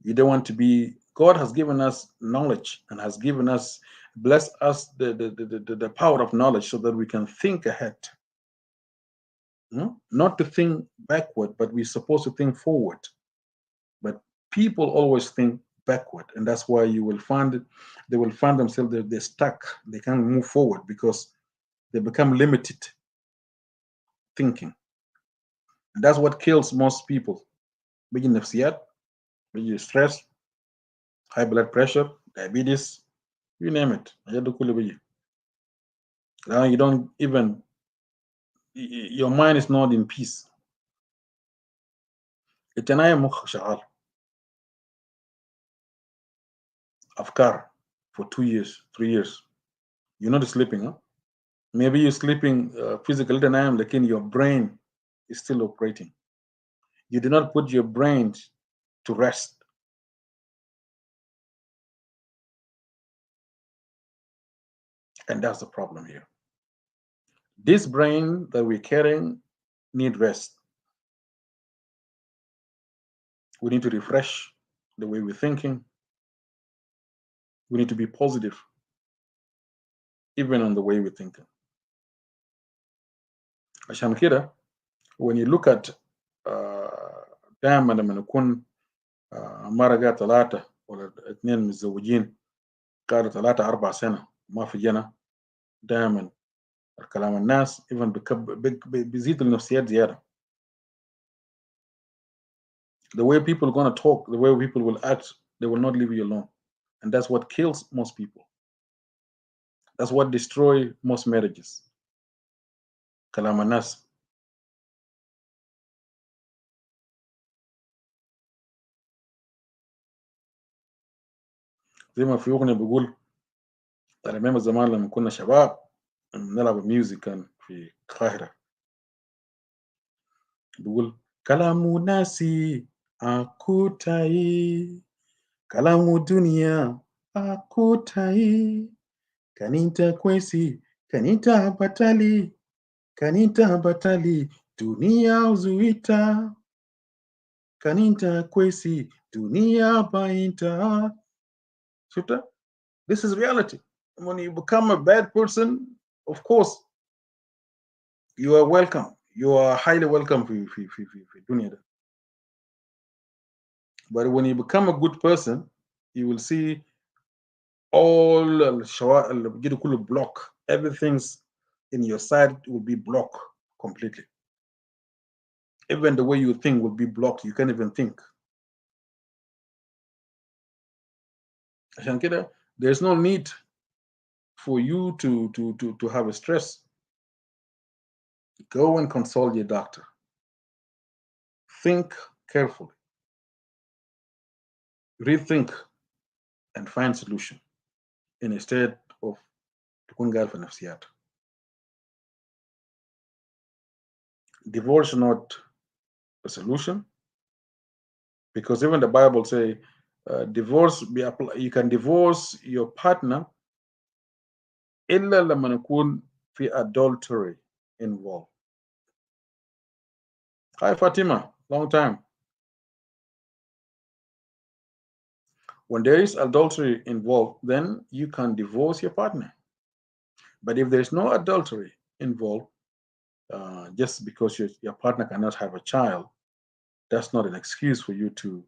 You don't want to be. God has given us knowledge and has given us, blessed us the power of knowledge so that we can think ahead. Not to think backward, but we're supposed to think forward. But people always think backward, and that's why you will find it. They will find themselves they're stuck. They can't move forward because they become limited thinking. And that's what kills most people. بيجي نفسيات, بيجي stress, high blood pressure, diabetes, you name it. Now you don't even, your mind is not in peace. التناية مخ شغال أفكار for 2 years 3 years. You're not sleeping, huh? Maybe you're sleeping physically تنايم لكن your brain is still operating. You do not put your brain to rest. And that's the problem here. This brain that we're carrying need rest. We need to refresh the way we're thinking. We need to be positive, even on the way we're thinking. عشان كده when you look at دائما لما نكون مرة قاعد 3 ولا 2 متزوجين قاعدة 3 4 سنة ما في جنة دائما كلام الناس even بيزيد النفسيات زيادة. The way people are going to talk, the way people will act, they will not leave you alone. And that's what kills most people. That's what destroys most marriages. كلام الناس. زي ما في أغنية بيقول أنا أيام زمان لما كنا شباب نلعب ميوزك كان في القاهرة بيقول كلام ناسي akutai kalamu dunia akutai kanita kwesi kanita batali dunia uzuita kanita kwesi dunia bainta. Shifter, this is reality. When you become a bad person, of course you are welcome. You are highly welcome for dunia. But when you become a good person, you will see all block. Everything's in your side will be blocked completely. Even the way you think will be blocked. You can't even think. عشان كده there's no need for you to have a stress. Go and consult your doctor. Think carefully. Rethink and find solution instead of تكون قاعد في نفسيات. Divorce is not a solution because even the Bible say divorce you can divorce your partner إلا لما يكون في adultery involved. Hi Fatima, long time. When there is adultery involved, then you can divorce your partner. But if there's no adultery involved, just because your partner cannot have a child, that's not an excuse for you to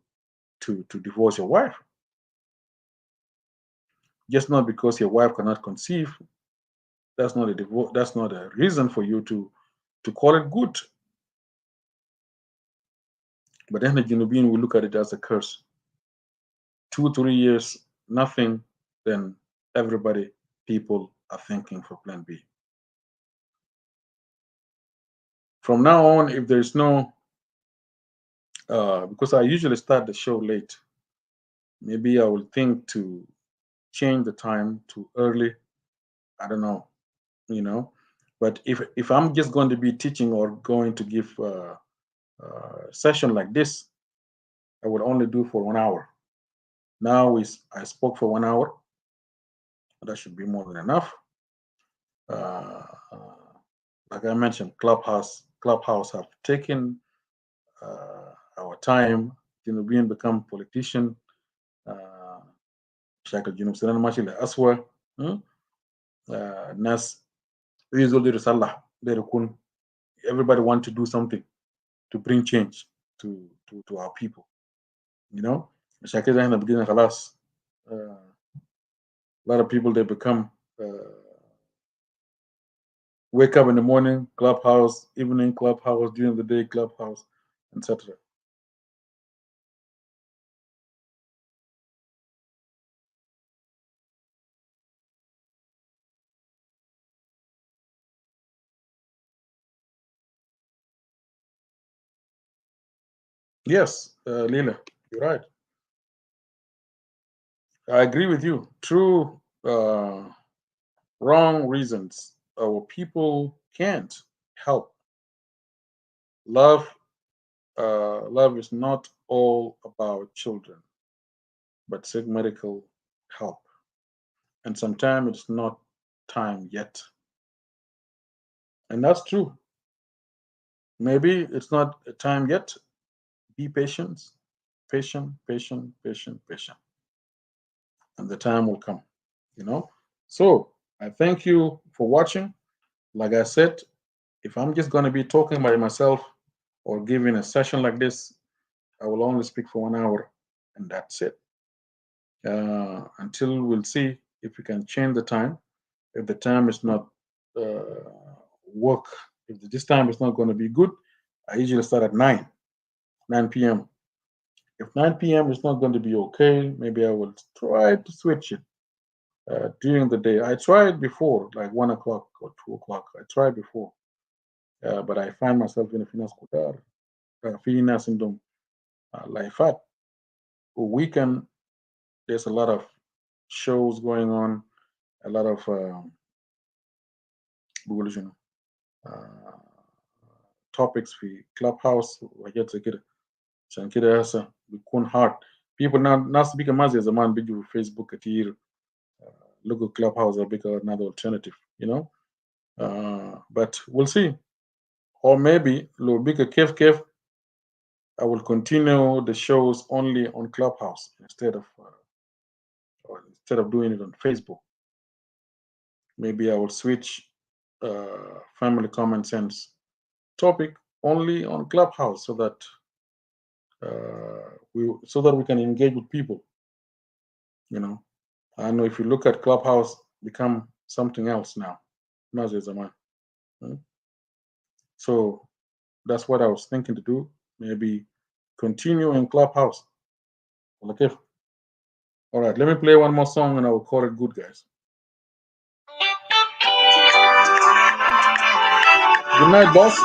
divorce your wife. Just not because your wife cannot conceive, that's not a divorce. That's not a reason for you to call it good. But then the Genevian will look at it as a curse. 2-3 years, nothing, then everybody people are thinking for plan B. From now on, if there's no, because I usually start the show late, maybe I will think to change the time to early. I don't know, you know. But if I'm just going to be teaching or going to give a session like this, I would only do for 1 hour. Now I spoke for 1 hour. That should be more than enough. Uh, like I mentioned, Clubhouse have taken our time. Being become politician. شكل جنوب السودان ماشي لأسوأ. الناس يزول يصلح داير يكون everybody want to do something to bring change to our people, you know. عشان كده احنا بقينا خلاص a lot of people they become wake up in the morning Clubhouse, evening Clubhouse, during the day Clubhouse, etc. Yes, Lila, you're right. I agree with you. True, wrong reasons. Our people can't help. Love, love is not all about children, but seek medical help. And sometimes it's not time yet. And that's true. Maybe it's not a time yet. Be patient, patient, patient, patient, patient. And the time will come, you know? So I thank you for watching. Like I said, if I'm just going to be talking by myself or giving a session like this, I will only speak for 1 hour and that's it. Until we'll see if we can change the time. If the time is not work, if this time is not going to be good, I usually start at 9 p.m. If 9 p.m. is not going to be okay, maybe I will try to switch it during the day. I tried before, like 1 o'clock or 2 o'clock. I tried before, but I find myself in a finance kutar, finance indom, like fat. Weekend, there's a lot of shows going on, a lot of topics في clubhouse وحاجات زي كده. عشان كده هسه بيكون hard. People now ناس بيجي ما زي زمان بيجوا في فيسبوك كتير. Look at clubhouse are bigger another alternative, you know. But we'll see. Or maybe لو بيجي كيف I will continue the shows only on clubhouse instead of doing it on Facebook. Maybe I will switch family common sense topic only on clubhouse so that we can engage with people, you know. I know if you look at clubhouse become something else now. So that's what I was thinking to do. Maybe continue in clubhouse. Okay. All right, let me play one more song and I will call it good, guys. Good night, boss.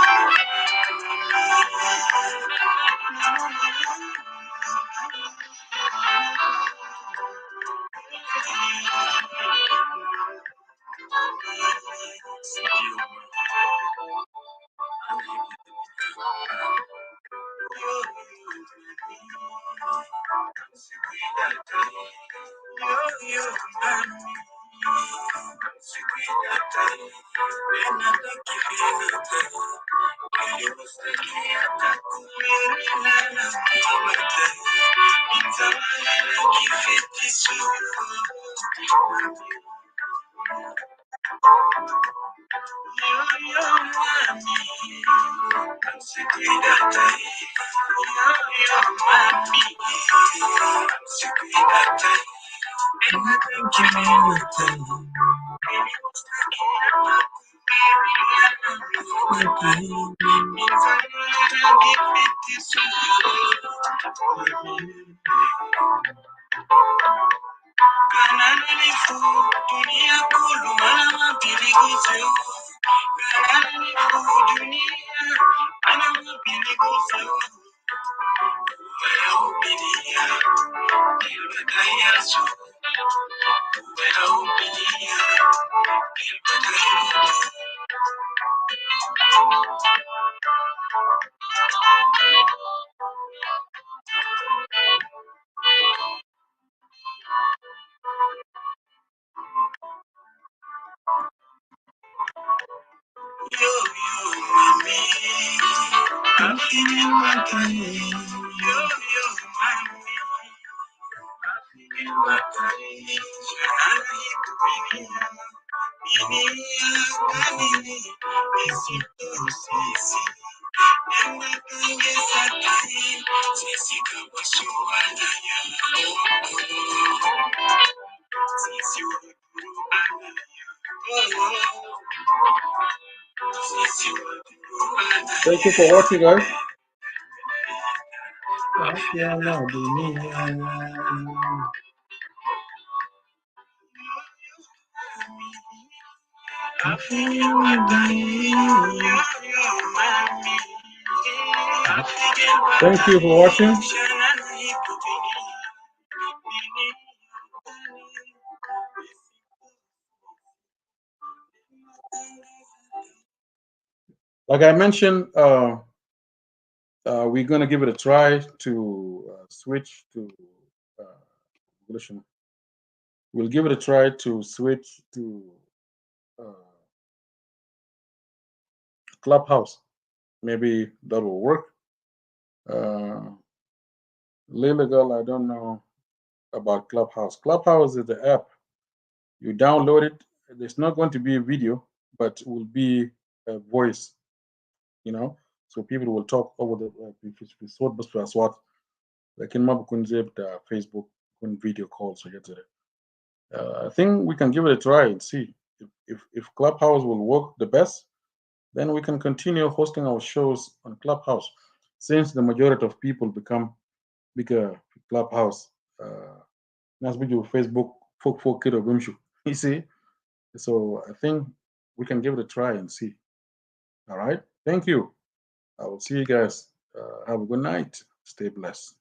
Thank you for watching, guys. Thank you for watching. Like I mentioned, we're going to give it a try to switch to English. We'll give it a try to switch to Clubhouse. Maybe that will work. Lily girl, I don't know about Clubhouse. Clubhouse is the app. You download it. There's not going to be a video, but it will be a voice. So people will talk over the sword bus plus what. Like in Facebook video calls or get it. I think we can give it a try and see if Clubhouse will work the best. Then we can continue hosting our shows on Clubhouse, since the majority of people become bigger Clubhouse. Nas video Facebook folk kid of you see. So I think we can give it a try and see. All right. Thank you. I will see you guys. Have a good night. Stay blessed.